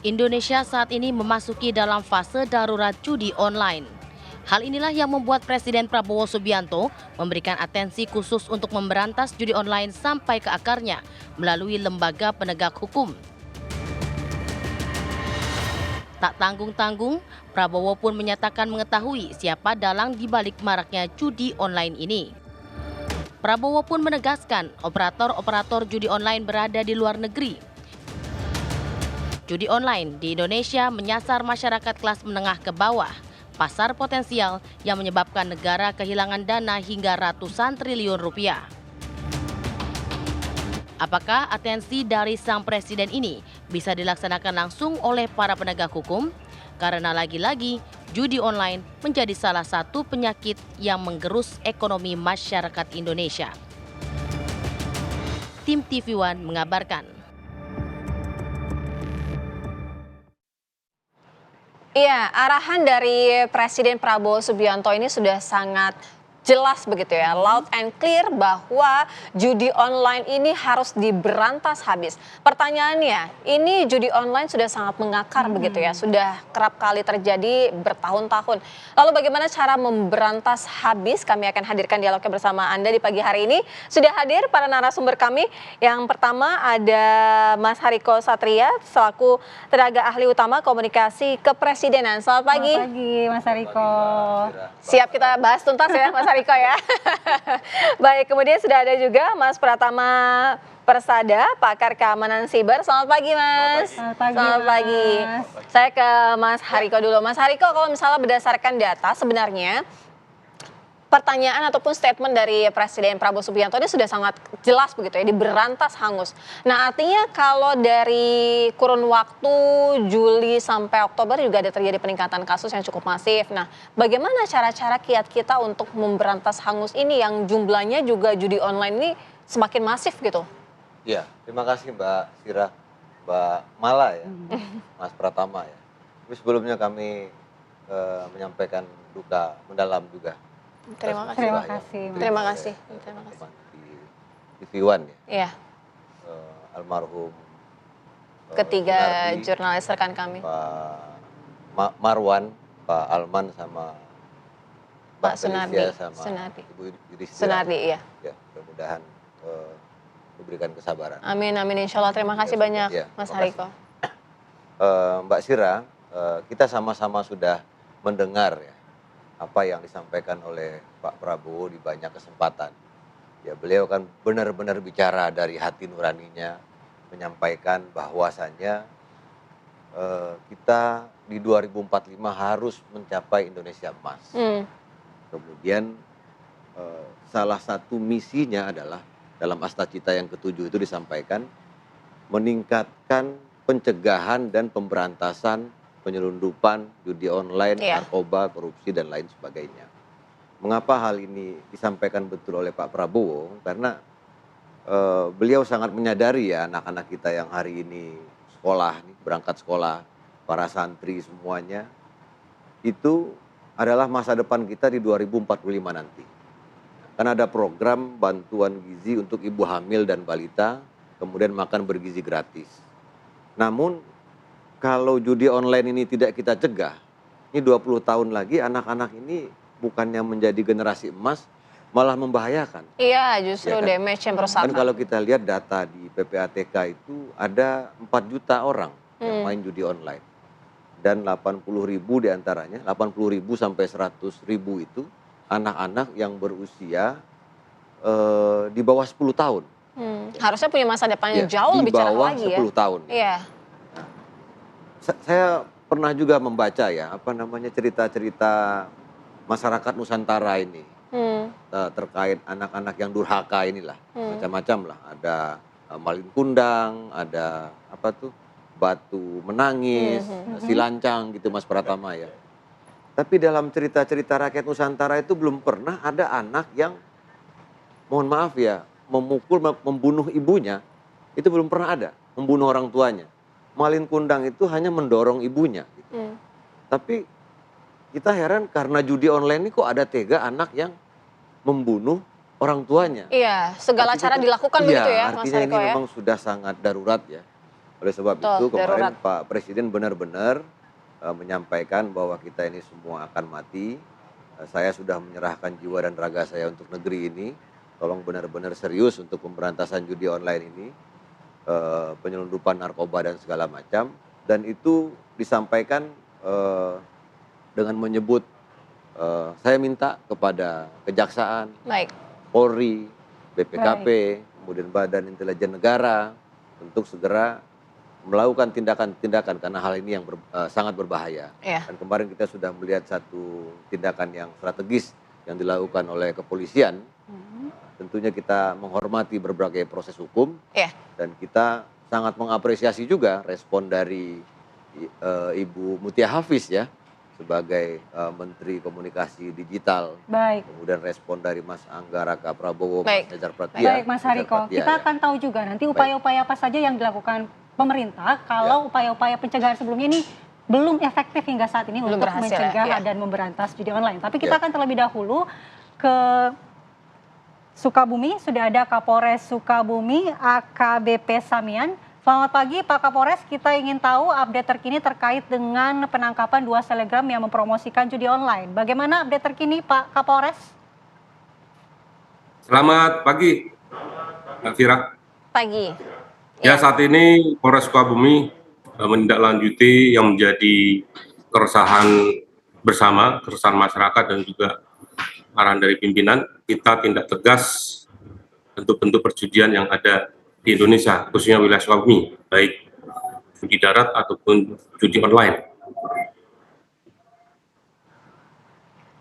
Indonesia saat ini memasuki dalam fase darurat judi online. Hal inilah yang membuat Presiden Prabowo Subianto memberikan atensi khusus untuk memberantas judi online sampai ke akarnya melalui lembaga penegak hukum. Tak tanggung-tanggung, Prabowo pun menyatakan mengetahui siapa dalang di balik maraknya judi online ini. Prabowo pun menegaskan operator-operator judi online berada di luar negeri. Judi online di Indonesia menyasar masyarakat kelas menengah ke bawah, pasar potensial yang menyebabkan negara kehilangan dana hingga ratusan triliun rupiah. Apakah atensi dari sang presiden ini bisa dilaksanakan langsung oleh para penegak hukum? Karena lagi-lagi judi online menjadi salah satu penyakit yang menggerus ekonomi masyarakat Indonesia. Tim TV One mengabarkan. Iya, arahan dari Presiden Prabowo Subianto ini sudah sangat jelas begitu ya, loud and clear bahwa judi online ini harus diberantas habis. Pertanyaannya, ini judi online sudah sangat mengakar begitu ya, sudah kerap kali terjadi bertahun-tahun. Lalu bagaimana cara memberantas habis? Kami akan hadirkan dialognya bersama Anda di pagi hari ini. Sudah hadir para narasumber kami. Yang pertama ada Mas Hariko Satria selaku tenaga ahli utama komunikasi kepresidenan. Selamat pagi. Selamat pagi Mas Hariko. Siap kita bahas tuntas ya Mas Hariko ya. Baik, kemudian sudah ada juga Mas Pratama Persada, pakar keamanan siber. Selamat pagi Mas. Selamat pagi. Mas. Saya ke Mas Hariko dulu. Mas Hariko, kalau misalnya berdasarkan data sebenarnya pertanyaan ataupun statement dari Presiden Prabowo Subianto ini sudah sangat jelas begitu ya, diberantas hangus. Nah, artinya kalau dari kurun waktu Juli sampai Oktober juga ada terjadi peningkatan kasus yang cukup masif. Nah, bagaimana cara-cara kiat kita untuk memberantas hangus ini yang jumlahnya juga judi online ini semakin masif gitu? Ya, terima kasih Mbak Sira, Mbak Mala ya, Mas Pratama ya. Tapi sebelumnya kami menyampaikan duka mendalam juga. Terima kasih. Terima kasih. Terima kasih. Terima kasih. Di TV One ya, Iya, almarhum ketiga Sunardi, jurnalis rekan kami. Pak Marwan, Pak Alman sama Pak Sunardi. Felicia sama Sunardi. Ibu Yudhistira. Sunardi, iya. Ya, mudah-mudahan diberikan kesabaran. Amin, amin. Insya Allah. Terima kasih banyak, Ya, Mas terima Hariko. Mbak Sira, kita sama-sama sudah mendengar ya apa yang disampaikan oleh Pak Prabowo di banyak kesempatan. Ya, beliau kan benar-benar bicara dari hati nuraninya, menyampaikan bahwasannya kita di 2045 harus mencapai Indonesia emas. Kemudian salah satu misinya adalah dalam Asta Cita yang ke-7 itu disampaikan meningkatkan pencegahan dan pemberantasan penyelundupan, judi online, narkoba, korupsi, dan lain sebagainya. Mengapa hal ini disampaikan betul oleh Pak Prabowo? Karena beliau sangat menyadari ya anak-anak kita yang hari ini sekolah, berangkat sekolah, para santri semuanya, itu adalah masa depan kita di 2045 nanti. Karena ada program bantuan gizi untuk ibu hamil dan balita, kemudian makan bergizi gratis. Namun kalau judi online ini tidak kita cegah, ini 20 tahun lagi anak-anak ini bukannya menjadi generasi emas, malah membahayakan. Iya, justru Ya kan? damage yang merusak. Dan kalau kita lihat data di PPATK itu ada 4 juta orang yang main judi online. Dan 80.000 diantaranya, 80.000 sampai 100.000 itu anak-anak yang berusia di bawah 10 tahun. Harusnya punya masa depan yang Ya, jauh lebih cerah di lagi ya. bawah 10 tahun. Iya. Saya pernah juga membaca ya, cerita-cerita masyarakat Nusantara ini terkait anak-anak yang durhaka inilah, macam-macam lah. Ada malin kundang, ada batu menangis, silancang gitu Mas Pratama ya. Tapi dalam cerita-cerita rakyat Nusantara itu belum pernah ada anak yang, mohon maaf ya, memukul, membunuh ibunya, itu belum pernah ada, membunuh orang tuanya. Malin kundang itu hanya mendorong ibunya. Gitu. Tapi kita heran karena judi online ini kok ada tega anak yang membunuh orang tuanya. Iya, segala cara dilakukan begitu ya Mas artinya Hariko ini ya. memang sudah sangat darurat ya. Oleh sebab Betul, itu kemarin darurat. Pak Presiden benar-benar menyampaikan bahwa kita ini semua akan mati. Saya sudah menyerahkan jiwa dan raga saya untuk negeri ini. Tolong benar-benar serius untuk pemberantasan judi online ini, penyelundupan narkoba dan segala macam. Dan itu disampaikan dengan menyebut, saya minta kepada Kejaksaan, Baik. Polri, BPKP, kemudian Badan Intelijen Negara untuk segera melakukan tindakan-tindakan karena hal ini yang sangat berbahaya. Iya. Dan kemarin kita sudah melihat satu tindakan yang strategis yang dilakukan oleh kepolisian. Tentunya kita menghormati berbagai proses hukum Iya. dan kita sangat mengapresiasi juga respon dari Ibu Mutia Hafiz ya sebagai Menteri Komunikasi Digital. Baik. Kemudian respon dari Mas Angga Raka Prabowo, Baik. Mas Nejar Pratia. Baik Mas Hariko, kita ya. akan tahu juga nanti upaya-upaya apa saja yang dilakukan pemerintah kalau upaya-upaya pencegahan sebelumnya ini belum efektif hingga saat ini Belum untuk berhasil, mencegah ya. dan memberantas judi online. Tapi kita Ya. akan terlebih dahulu ke Sukabumi, sudah ada Kapolres Sukabumi AKBP Samian. Selamat pagi Pak Kapolres, kita ingin tahu update terkini terkait dengan penangkapan 2 selegram yang mempromosikan judi online. Bagaimana update terkini Pak Kapolres? Selamat pagi, Mbak Fira. Pagi. Ya, saat ini Polres Sukabumi menindaklanjuti yang menjadi keresahan bersama, keresahan masyarakat dan juga arahan dari pimpinan. Kita tindak tegas bentuk-bentuk perjudian yang ada di Indonesia, khususnya wilayah Sukabumi, baik judi darat ataupun judi online.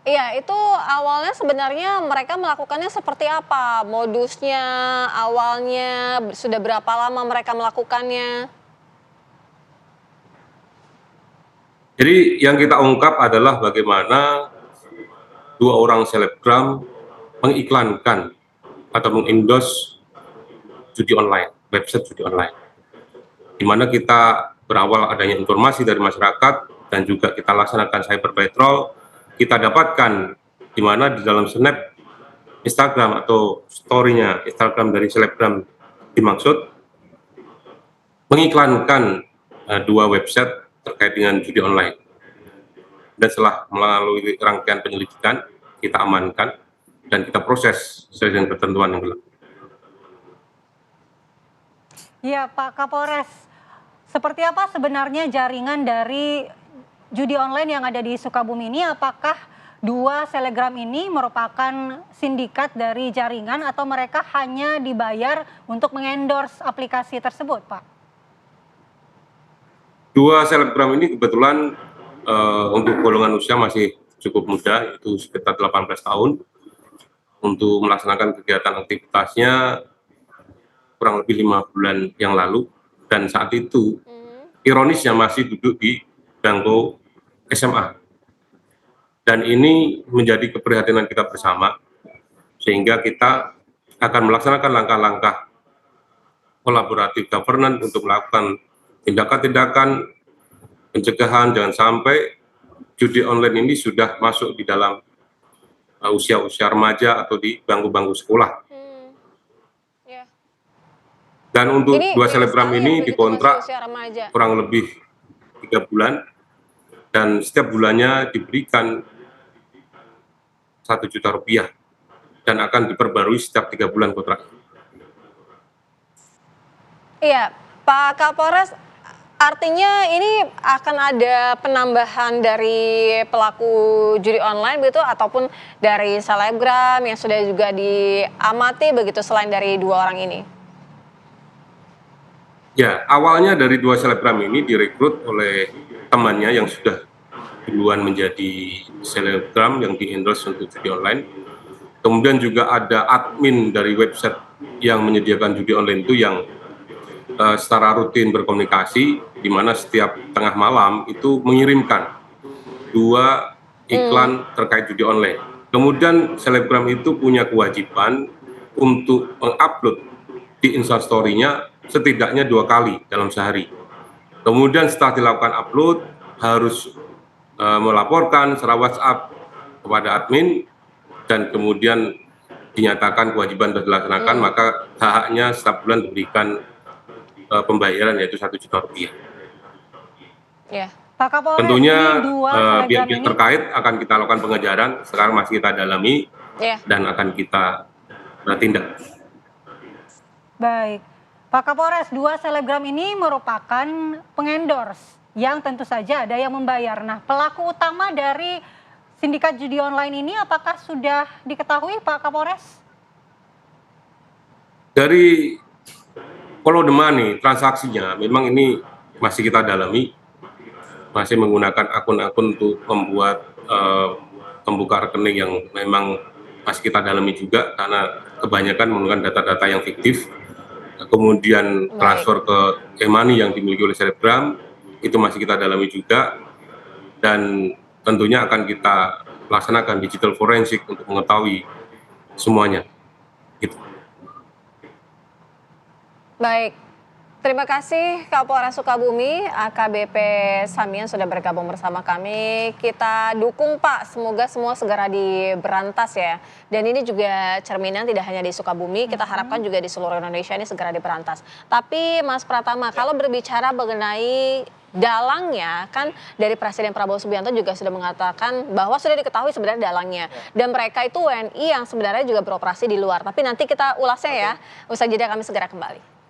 Iya, itu awalnya sebenarnya mereka melakukannya seperti apa? Modusnya, awalnya, sudah berapa lama mereka melakukannya? Jadi yang kita ungkap adalah bagaimana 2 orang selebgram mengiklankan atau mengendorse judi online, website judi online. Di mana kita berawal adanya informasi dari masyarakat dan juga kita laksanakan cyber patrol, kita dapatkan di mana di dalam snap Instagram atau story-nya Instagram dari selebgram dimaksud mengiklankan 2 website terkait dengan judi online. Dan setelah melalui rangkaian penyelidikan, kita amankan dan kita proses sesuai dengan ketentuan yang berlaku. Ya Pak Kapolres, seperti apa sebenarnya jaringan dari judi online yang ada di Sukabumi ini? Apakah 2 selegram ini merupakan sindikat dari jaringan atau mereka hanya dibayar untuk mengendorse aplikasi tersebut, Pak? 2 selebgram ini kebetulan untuk golongan usia masih cukup muda, itu sekitar 18 tahun. Untuk melaksanakan kegiatan aktivitasnya kurang lebih 5 bulan yang lalu, dan saat itu ironisnya masih duduk di bangku SMA. Dan ini menjadi keprihatinan kita bersama, sehingga kita akan melaksanakan langkah-langkah kolaboratif governance untuk melakukan tindakan-tindakan pencegahan jangan sampai judi online ini sudah masuk di dalam usia-usia remaja atau di bangku-bangku sekolah. Ya. Dan untuk Ini 2 selebgram sekali ini begitu dikontrak masih usia remaja. kurang lebih 3 bulan dan setiap bulannya diberikan Rp1 juta dan akan diperbarui setiap 3 bulan kontrak. Iya, Pak Kapolres, artinya ini akan ada penambahan dari pelaku judi online begitu ataupun dari selebgram yang sudah juga diamati begitu selain dari 2 orang ini? Ya, awalnya dari 2 selebgram ini direkrut oleh temannya yang sudah duluan menjadi selebgram yang di-endorse untuk judi online. Kemudian juga ada admin dari website yang menyediakan judi online itu yang secara rutin berkomunikasi, di mana setiap tengah malam itu mengirimkan 2 iklan terkait judi online. Kemudian selebgram itu punya kewajiban untuk mengupload di Instastory-nya setidaknya 2 kali dalam sehari. Kemudian setelah dilakukan upload harus melaporkan secara WhatsApp kepada admin dan kemudian dinyatakan kewajiban sudah dilaksanakan, maka hak-haknya setiap bulan diberikan pembayaran yaitu Rp1 juta. Ya. Pak Kapolres, Tentunya ini dua selegram pihak-pihak ini terkait akan kita lakukan pengejaran, sekarang masih kita dalami Ya. dan akan kita tindak. baik. Pak Kapolres, dua selebgram ini merupakan pengendorse yang tentu saja ada yang membayar. Nah, pelaku utama dari sindikat judi online ini apakah sudah diketahui Pak Kapolres? Dari follow the money, transaksinya memang ini masih kita dalami, masih menggunakan akun-akun untuk membuat pembuka rekening yang memang masih kita dalami juga karena kebanyakan menggunakan data-data yang fiktif, kemudian transfer ke e-money yang dimiliki oleh selebgram, itu masih kita dalami juga, dan tentunya akan kita laksanakan digital forensik untuk mengetahui semuanya. Gitu. Baik, terima kasih Kapolres Sukabumi, AKBP Samian sudah bergabung bersama kami. Kita dukung Pak, semoga semua segera diberantas ya. Dan ini juga cerminan tidak hanya di Sukabumi, kita harapkan juga di seluruh Indonesia ini segera diberantas. Tapi Mas Pratama, kalau berbicara mengenai dalangnya, kan dari Presiden Prabowo Subianto juga sudah mengatakan bahwa sudah diketahui sebenarnya dalangnya. Dan mereka itu WNI yang sebenarnya juga beroperasi di luar. Tapi nanti kita ulasnya ya, usai jeda kami segera kembali.